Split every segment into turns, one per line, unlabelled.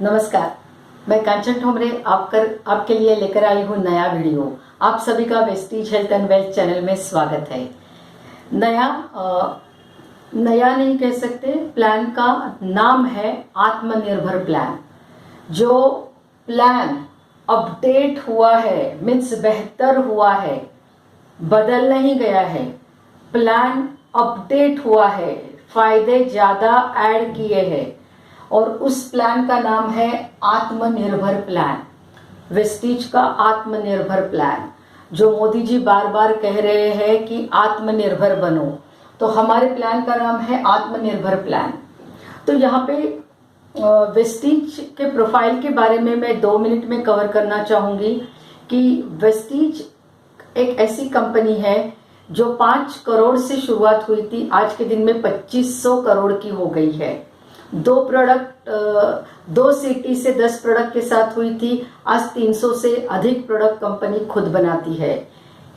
नमस्कार, मैं कांचन ठोमरे आपके लिए लेकर आई हूँ नया वीडियो। आप सभी का Vestige health and wealth channel में स्वागत है। नया नहीं कह सकते, प्लान का नाम है आत्मनिर्भर प्लान। जो प्लान अपडेट हुआ है मीन्स बेहतर हुआ है, बदल नहीं गया है, प्लान अपडेट हुआ है, फायदे ज्यादा ऐड किए हैं और उस प्लान का नाम है आत्मनिर्भर प्लान। वेस्टीज का आत्मनिर्भर प्लान, जो मोदी जी बार बार कह रहे हैं कि आत्मनिर्भर बनो, तो हमारे प्लान का नाम है आत्मनिर्भर प्लान। तो यहाँ पे वेस्टीज के प्रोफाइल के बारे में मैं 2 मिनट में कवर करना चाहूंगी कि वेस्टीज एक ऐसी कंपनी है जो 5 करोड़ से शुरुआत हुई थी, आज के दिन में 2500 करोड़ की हो गई है। 2 सिटी से 10 प्रोडक्ट के साथ हुई थी, आज 300 से अधिक प्रोडक्ट कंपनी खुद बनाती है।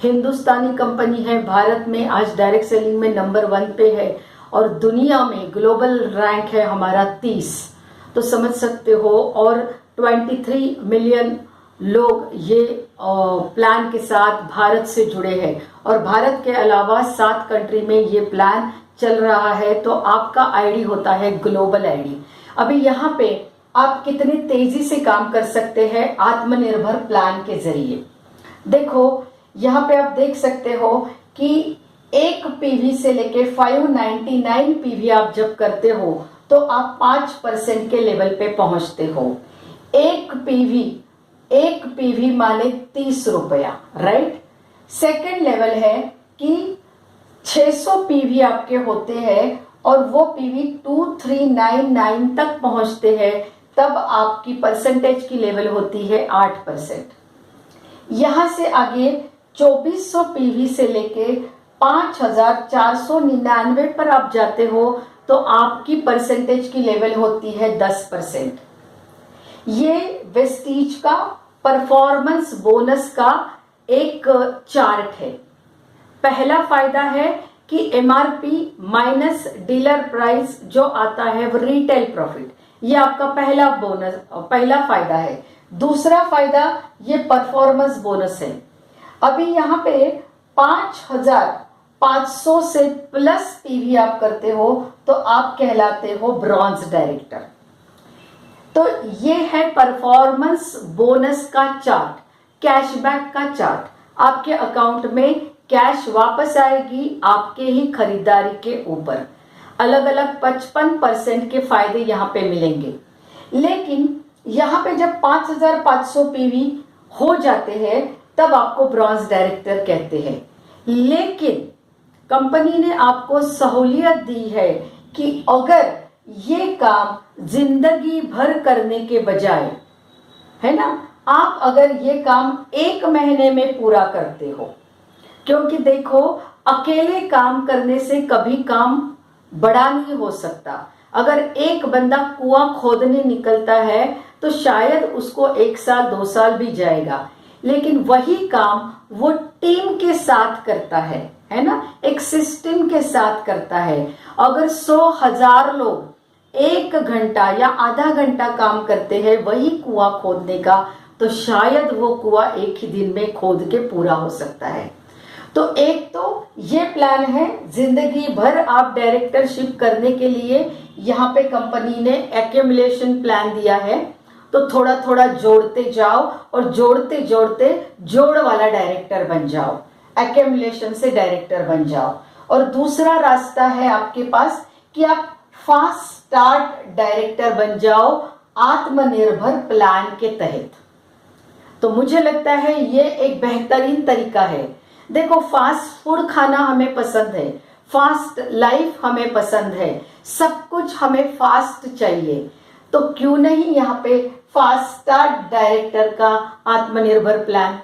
हिंदुस्तानी कंपनी है, भारत में आज डायरेक्ट सेलिंग में नंबर 1 पे है और दुनिया में ग्लोबल रैंक है हमारा 30, तो समझ सकते हो। और 23 मिलियन लोग ये प्लान के साथ भारत से जुड़े हैं और भारत के अलावा 7 कंट्री में ये प्लान चल रहा है। तो आपका आईडी होता है ग्लोबल आईडी। अभी यहाँ पे आप कितनी तेजी से काम कर सकते हैं आत्मनिर्भर प्लान के जरिए। देखो यहाँ पे आप देख सकते हो कि 1 पीवी से लेके 599 पीवी आप जब करते हो तो आप 5% के लेवल पे पहुंचते हो। 1 पीवी माने 30 रुपया, राइट। सेकेंड लेवल है कि 600 पीवी आपके होते हैं और वो पीवी 2399 तक पहुंचते हैं, तब आपकी परसेंटेज की लेवल होती है 8%। यहां से आगे 2400 पीवी से लेके 5499 पर आप जाते हो तो आपकी परसेंटेज की लेवल होती है 10%। ये वेस्टीज का परफॉर्मेंस बोनस का एक चार्ट है। पहला फायदा है कि एमआरपी माइनस डीलर प्राइस जो आता है वो रिटेल प्रॉफिट, ये आपका पहला फायदा है। दूसरा फायदा ये परफॉर्मेंस बोनस है। अभी यहाँ पे 5500 से प्लस पीवी आप करते हो तो आप कहलाते हो ब्रॉन्ज डायरेक्टर। तो ये है परफॉर्मेंस बोनस का चार्ट, कैशबैक का चार्ट। आपके अकाउंट में कैश वापस आएगी आपके ही खरीदारी के ऊपर। अलग अलग 55% के फायदे यहाँ पे मिलेंगे। लेकिन यहाँ पे जब 5500 पीवी हो जाते हैं तब आपको ब्रॉन्ज डायरेक्टर कहते हैं। लेकिन कंपनी ने आपको सहूलियत दी है कि अगर ये काम जिंदगी भर करने के बजाय, है ना, आप अगर ये काम 1 महीने में पूरा करते हो, क्योंकि देखो अकेले काम करने से कभी काम बड़ा नहीं हो सकता। अगर एक बंदा कुआं खोदने निकलता है तो शायद उसको 1 साल 2 साल भी जाएगा, लेकिन वही काम वो टीम के साथ करता है ना, एक सिस्टम के साथ करता है। अगर 100,000 लोग 1 घंटा या आधा घंटा काम करते हैं वही कुआं खोदने का, तो शायद वो कुआं एक ही दिन में खोद के पूरा हो सकता है। तो एक तो ये प्लान है जिंदगी भर आप डायरेक्टरशिप करने के लिए। यहाँ पे कंपनी ने एक्यूमुलेशन प्लान दिया है, तो थोड़ा थोड़ा जोड़ते जाओ और जोड़ते जोड़ते जोड़ वाला डायरेक्टर बन जाओ, एक्यूमुलेशन से डायरेक्टर बन जाओ। और दूसरा रास्ता है आपके पास कि आप फास्ट स्टार्ट डायरेक्टर बन जाओ आत्मनिर्भर प्लान के तहत। तो मुझे लगता है ये एक बेहतरीन तरीका है। देखो फास्ट फूड खाना हमें पसंद है, फास्ट लाइफ हमें पसंद है, सब कुछ हमें फास्ट चाहिए, तो क्यों नहीं यहाँ पे फास्ट स्टार्ट डायरेक्टर का आत्मनिर्भर प्लान।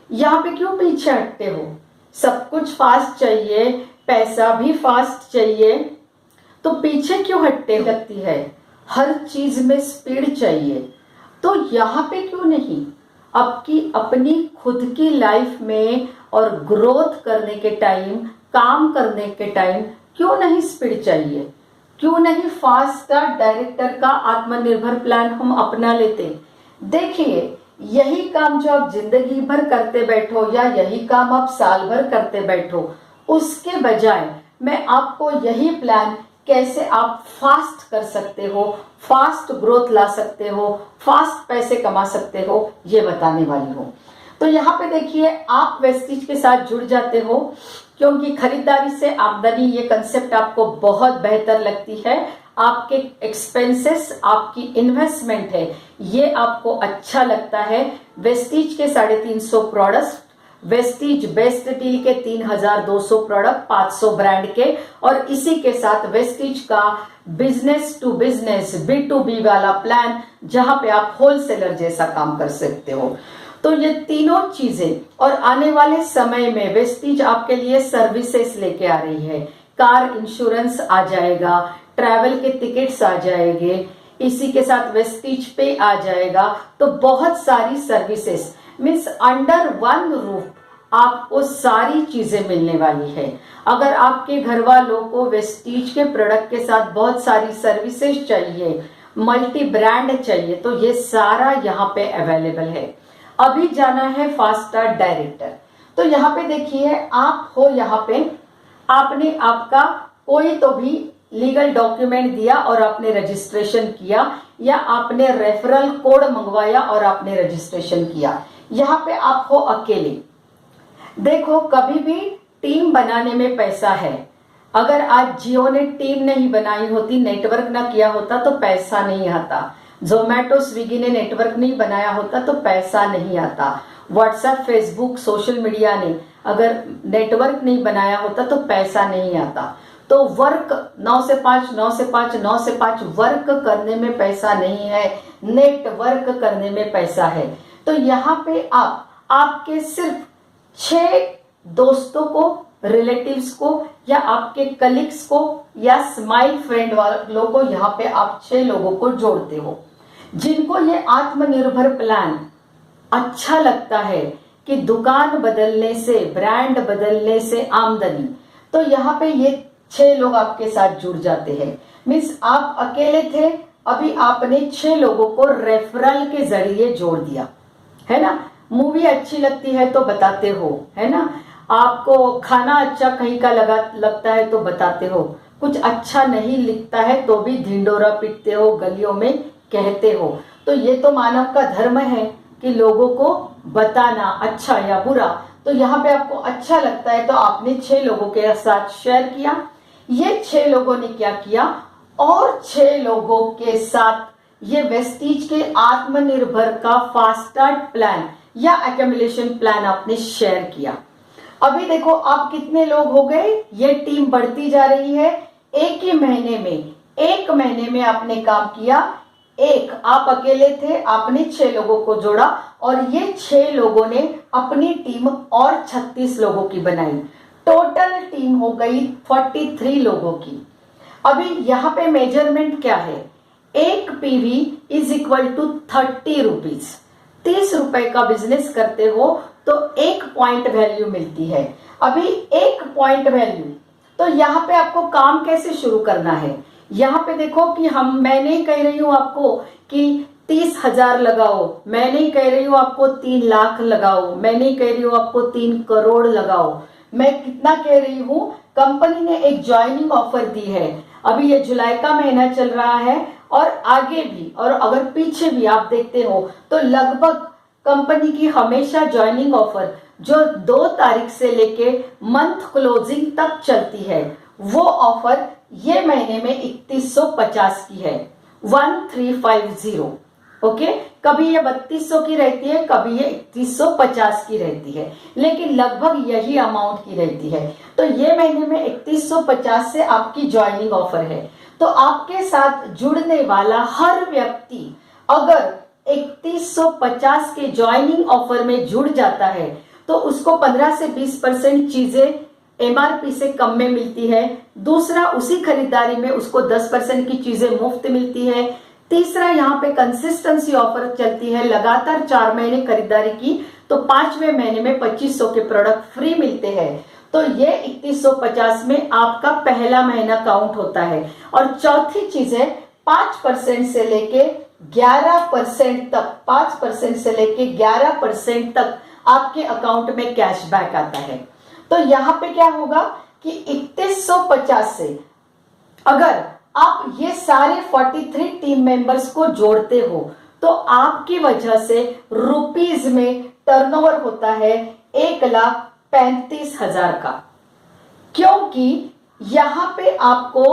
यहाँ पे क्यों पीछे हटते हो? सब कुछ फास्ट चाहिए, पैसा भी फास्ट चाहिए, तो पीछे क्यों हटते लगती है? हर चीज में स्पीड चाहिए, तो यहाँ पे क्यों नहीं? आपकी अपनी खुद की लाइफ में और ग्रोथ करने के टाइम, काम करने के टाइम क्यों नहीं स्पीड चाहिए? क्यों नहीं फास्ट स्टार्ट डायरेक्टर का आत्मनिर्भर प्लान हम अपना लेते। देखिए, यही काम जो आप जिंदगी भर करते बैठो या यही काम आप साल भर करते बैठो, उसके बजाय मैं आपको यही प्लान कैसे आप फास्ट कर सकते हो, फास्ट ग्रोथ ला सकते हो, फास्ट पैसे कमा सकते हो, ये बताने वाली हूँ। तो यहाँ पे देखिए, आप वेस्टीज के साथ जुड़ जाते हो क्योंकि खरीदारी से आमदनी, ये कंसेप्ट आपको बहुत बेहतर लगती है। आपके एक्सपेंसेस, आपकी इन्वेस्टमेंट है, ये आपको अच्छा लगता है। वेस्टीज के 350 प्रोडक्ट्स, वेस्टीज बेस्ट डील के 3200 प्रोडक्ट, 500 ब्रांड के, और इसी के साथ वेस्टीज का बिजनेस टू बिजनेस B2B वाला प्लान, जहां पे आप होलसेलर जैसा काम कर सकते हो। तो ये तीनों चीजें, और आने वाले समय में वेस्टीज आपके लिए सर्विसेज लेके आ रही है। कार इंश्योरेंस आ जाएगा, ट्रैवल के टिकट्स आ जाएंगे, इसी के साथ वेस्टीज पे आ जाएगा। तो बहुत सारी services means under one roof आपको सारी चीजें मिलने वाली है। अगर आपके घर वालों को वेस्टीज के प्रोडक्ट के साथ बहुत सारी सर्विसेज चाहिए, मल्टी ब्रांड चाहिए, तो ये सारा यहाँ पे अवेलेबल है। अभी जाना है फास्ट स्टार्ट डायरेक्टर। तो यहाँ पे देखिए, आप हो यहाँ पे, आपने आपका कोई तो भी लीगल डॉक्यूमेंट दिया और आपने रजिस्ट्रेशन किया, या आपने रेफरल कोड मंगवाया और आपने रजिस्ट्रेशन किया। यहाँ पे आप हो अकेले। देखो, कभी भी टीम बनाने में पैसा है। अगर आज जियो ने टीम नहीं बनाई होती, नेटवर्क ना किया होता, तो पैसा नहीं आता। जोमैटो स्विगी ने नेटवर्क नहीं बनाया होता तो पैसा नहीं आता। व्हाट्सएप, फेसबुक, सोशल मीडिया ने अगर नेटवर्क नहीं बनाया होता तो पैसा नहीं आता। तो वर्क 9 से 5, 9 से 5, 9 से 5 वर्क करने में पैसा नहीं है, नेटवर्क करने में पैसा है। तो यहाँ पे आप आपके सिर्फ 6 दोस्तों को, रिलेटिव्स को, या आपके कलीग्स को, या स्माइल फ्रेंड वालों को, यहाँ पे आप 6 लोगों को जोड़ते हो जिनको ये आत्मनिर्भर प्लान अच्छा लगता है कि दुकान बदलने से, ब्रांड बदलने से आमदनी। तो यहाँ पे ये 6 लोग आपके साथ जुड़ जाते हैं। मीन्स आप अकेले थे, अभी आपने 6 लोगों को रेफरल के जरिए जोड़ दिया, है ना। मूवी अच्छी लगती है तो बताते हो, है ना। आपको खाना अच्छा कहीं का लगता है तो बताते हो। कुछ अच्छा नहीं लिखता है तो भी ढिंडोरा पीटते हो, गलियों में कहते हो। तो ये तो मानव का धर्म है कि लोगों को बताना, अच्छा या बुरा। तो यहाँ पे आपको अच्छा लगता है तो आपने 6 लोगों के साथ शेयर किया। ये 6 लोगों ने क्या किया, और 6 लोगों के साथ ये वेस्टीज के आत्मनिर्भर का फास्ट स्टार्ट प्लान या एक्यूमुलेशन प्लान आपने शेयर किया। अभी देखो, आप कितने लोग हो गए, ये टीम बढ़ती जा रही है। एक ही महीने में, 1 महीने में आपने काम किया। आप अकेले थे, आपने 6 लोगों को जोड़ा, और ये 6 लोगों ने अपनी टीम और 36 लोगों की बनाई। टोटल टीम हो गई 43 लोगों की। अभी यहाँ पे मेजरमेंट क्या है, 1 PV is equal to 30 rupees. 30 रुपए का बिजनेस करते हो तो 1 पॉइंट वैल्यू मिलती है। अभी 1 पॉइंट वैल्यू, तो यहाँ पे आपको काम कैसे शुरू करना है। यहाँ पे देखो कि मैं नहीं कह रही हूँ आपको कि 30,000 लगाओ, मैं नहीं कह रही हूँ आपको 3 लाख लगाओ, मैं नहीं कह रही हूँ आपको 3 करोड़ लगाओ। मैं कितना कह रही हूँ, कंपनी ने एक ज्वाइनिंग ऑफर दी है। अभी ये जुलाई का महीना चल रहा है और आगे भी, और अगर पीछे भी आप देखते हो तो लगभग कंपनी की हमेशा ज्वाइनिंग ऑफर जो 2 तारीख से लेके मंथ क्लोजिंग तक चलती है, वो ऑफर ये महीने में 3150 की है, 1350। ओके, कभी ये 3200 की रहती है, कभी ये 3150 की रहती है, लेकिन लगभग यही अमाउंट की रहती है। तो ये महीने में 3150 से आपकी ज्वाइनिंग ऑफर है। तो आपके साथ जुड़ने वाला हर व्यक्ति अगर 3150 के ज्वाइनिंग ऑफर में जुड़ जाता है तो उसको 15 से 20% चीजें MRP से कम में मिलती है। दूसरा, उसी खरीदारी में उसको 10% की चीजें मुफ्त मिलती है। तीसरा, यहाँ पे कंसिस्टेंसी ऑफर चलती है, लगातार 4 महीने खरीदारी की तो 5वें महीने में 2500 के प्रोडक्ट फ्री मिलते हैं। तो तो ये 3150 में आपका पहला महीना काउंट होता है। और चौथी चीज है 5% से लेके 11% तक, 5% से लेके 11% तक आपके अकाउंट में कैशबैक आता है। तो यहां पे क्या होगा कि 3150 से अगर आप ये सारे 43 टीम मेंबर्स को जोड़ते हो तो आपकी वजह से रुपीज में टर्नओवर होता है 1,35,000 का, क्योंकि यहां पे आपको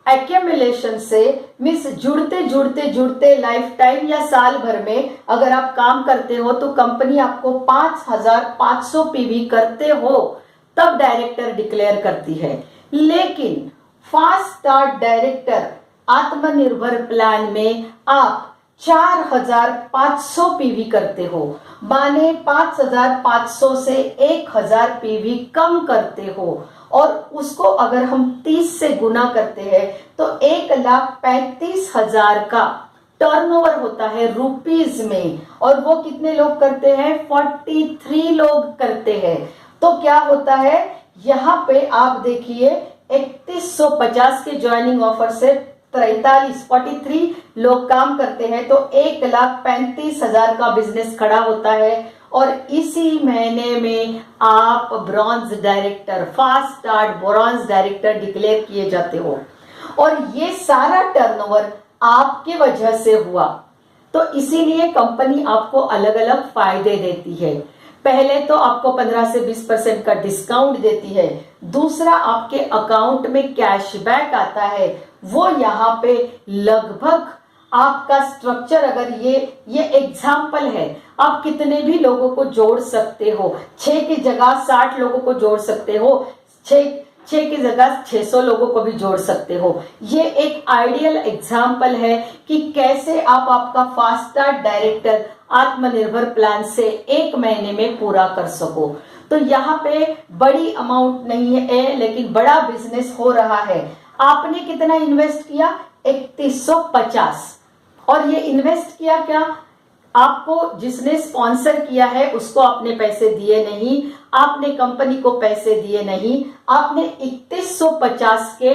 एक्यूमुलेशन से मीन्स जुड़ते जुड़ते जुड़ते लाइफ टाइम या साल भर में अगर आप काम करते हो तो कंपनी आपको 5,500 पीवी करते हो तब डायरेक्टर डिक्लेयर करती है। लेकिन फास्ट स्टार्ट डायरेक्टर आत्मनिर्भर प्लान में आप 4,500 पीवी करते हो, माने 5,500 से 1,000 पीवी कम करते हो, और उसको अगर हम 30 से गुना करते हैं तो 1,35,000 का टर्नओवर होता है रुपीज में। और वो कितने लोग करते हैं? 43 लोग करते हैं। तो क्या होता है यहाँ पे आप देखिए 3150 के ज्वाइनिंग ऑफर से 43 लोग काम करते हैं तो 1,35,000 का बिजनेस खड़ा होता है। और इसी महीने में आप bronze director, fast start bronze director declare किए जाते हो। और ये सारा टर्नओवर आपके वजह से हुआ, तो इसीलिए कंपनी आपको अलग अलग फायदे देती है। पहले तो आपको 15 से 20% का डिस्काउंट देती है। दूसरा, आपके अकाउंट में कैशबैक आता है। वो यहाँ पे लगभग आपका स्ट्रक्चर, अगर ये एग्जाम्पल है, आप कितने भी लोगों को जोड़ सकते हो। 6 की जगह 60 लोगों को जोड़ सकते हो, 6 की जगह 600 लोगों को भी जोड़ सकते हो। ये एक आइडियल एग्जाम्पल है कि कैसे आप आपका फास्ट स्टार्ट डायरेक्टर आत्मनिर्भर प्लान से 1 महीने में पूरा कर सको। तो यहाँ पे बड़ी अमाउंट नहीं है, लेकिन बड़ा बिजनेस हो रहा है। आपने कितना इन्वेस्ट किया? 3150। और ये इन्वेस्ट किया क्या? आपको जिसने स्पॉन्सर किया है उसको आपने पैसे दिए नहीं, आपने कंपनी को पैसे दिए नहीं, आपने 3150 के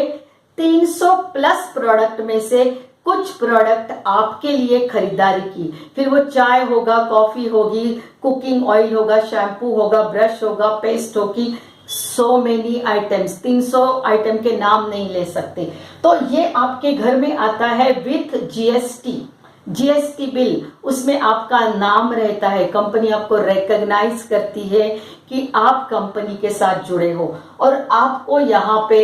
300 प्लस प्रोडक्ट में से कुछ प्रोडक्ट आपके लिए खरीदारी की। फिर वो चाय होगा, कॉफी होगी, कुकिंग ऑयल होगा, शैम्पू होगा, ब्रश होगा, पेस्ट होगी, सो मेनी आइटम्स, 300 आइटम के नाम नहीं ले सकते। तो ये आपके घर में आता है विथ जीएसटी बिल, उसमें आपका नाम रहता है। कंपनी आपको रिकॉग्नाइज करती है कि आप कंपनी के साथ जुड़े हो। और आपको यहाँ पे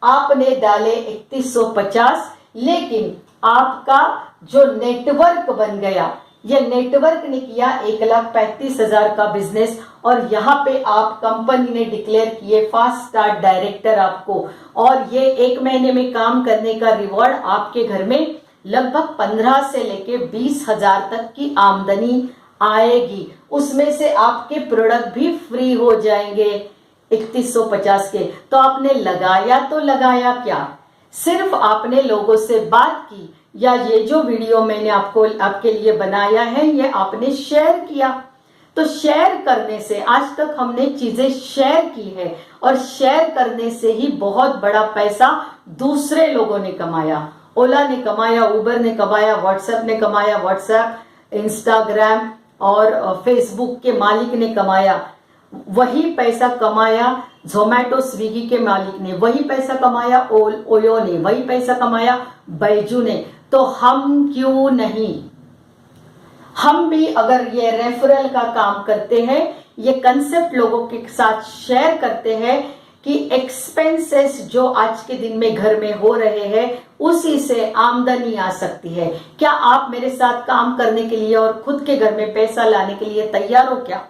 आपने डाले 3150, लेकिन आपका जो नेटवर्क बन गया, ये नेटवर्क ने किया 1,35,000 का बिजनेस। और यहाँ पे आप कंपनी ने डिक्लेयर किए फास्ट स्टार्ट डायरेक्टर आपको, और ये 1 महीने में काम करने का रिवॉर्ड आपके घर में लगभग 15 से लेके 20,000 तक की आमदनी आएगी। उसमें से आपके प्रोडक्ट भी फ्री हो जाएंगे 3150 के। तो आपने लगाया तो लगाया क्या? सिर्फ आपने लोगों से बात की, या ये जो वीडियो मैंने आपके लिए बनाया है ये आपने शेयर किया। तो शेयर करने से, आज तक हमने चीजें शेयर की है, और शेयर करने से ही बहुत बड़ा पैसा दूसरे लोगों ने कमाया। ओला ने कमाया, उबर ने कमाया, व्हाट्सएप ने कमाया, व्हाट्सएप, इंस्टाग्राम और फेसबुक के मालिक ने कमाया। वही पैसा कमाया जोमैटो, स्विगी के मालिक ने, वही पैसा कमाया ओयो ने, वही पैसा कमाया बैजू ने। तो हम क्यों नहीं? हम भी अगर ये रेफरल का काम करते हैं, ये कंसेप्ट लोगों के साथ शेयर करते हैं कि एक्सपेंसेस जो आज के दिन में घर में हो रहे हैं उसी से आमदनी आ सकती है। क्या आप मेरे साथ काम करने के लिए और खुद के घर में पैसा लाने के लिए तैयार हो क्या?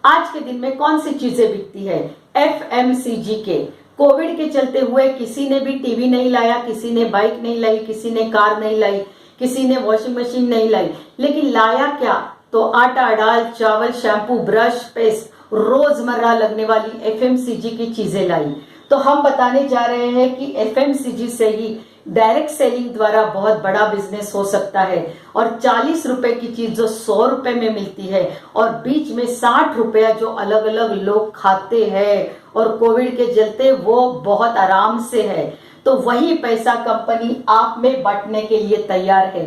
आज के दिन में कौन सी चीजें बिकती है? एफएमसीजी के। कोविड के चलते हुए किसी ने भी टीवी नहीं लाया, किसी ने बाइक नहीं लाई, किसी ने कार नहीं लाई, किसी ने वॉशिंग मशीन नहीं लाई, लेकिन लाया क्या? तो आटा, दाल, चावल, शैम्पू, ब्रश, पेस्ट, रोजमर्रा लगने वाली एफएमसीजी की चीजें लाई। तो हम बताने जा रहे हैं कि एफएमसीजी से ही डायरेक्ट सेलिंग द्वारा बहुत बड़ा बिजनेस हो सकता है। और 40 रुपए की चीज जो 100 रुपए में मिलती है और बीच में 60 रुपया जो अलग अलग लोग खाते हैं और कोविड के चलते वो बहुत आराम से है, तो वही पैसा कंपनी आप में बांटने के लिए तैयार है।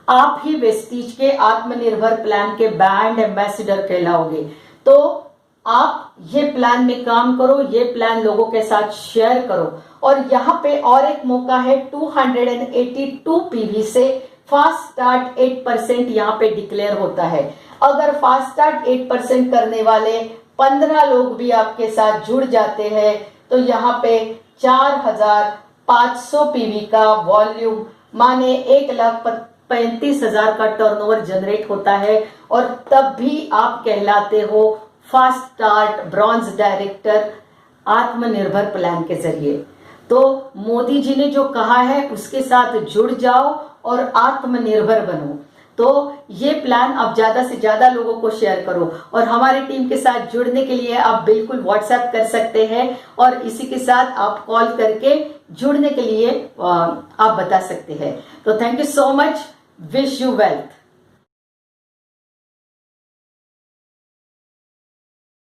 आप ही वेस्टीज के आत्मनिर्भर प्लान के ब्रांड एम्बेसडर कहलाओगे। तो आप ये प्लान में काम करो, ये प्लान लोगों के साथ शेयर करो। और यहाँ पे और एक मौका है, 282 पीवी से फास्ट स्टार्ट 8% यहाँ पे डिक्लेयर होता है। अगर फास्ट स्टार्ट 8% करने वाले 15 लोग भी आपके साथ जुड़ जाते हैं तो यहाँ पे 4500 पीवी का वॉल्यूम माने 1,35,000 का टर्नओवर जनरेट होता है। और तब भी आप कहलाते हो फास्ट स्टार्ट ब्रॉन्ज डायरेक्टर आत्मनिर्भर प्लान के जरिए। तो मोदी जी ने जो कहा है उसके साथ जुड़ जाओ और आत्मनिर्भर बनो। तो ये प्लान आप ज्यादा से ज्यादा लोगों को शेयर करो। और हमारी टीम के साथ जुड़ने के लिए आप बिल्कुल व्हाट्सएप कर सकते हैं और इसी के साथ आप कॉल करके जुड़ने के लिए आप बता सकते हैं। तो thank you so much, wish you wealth.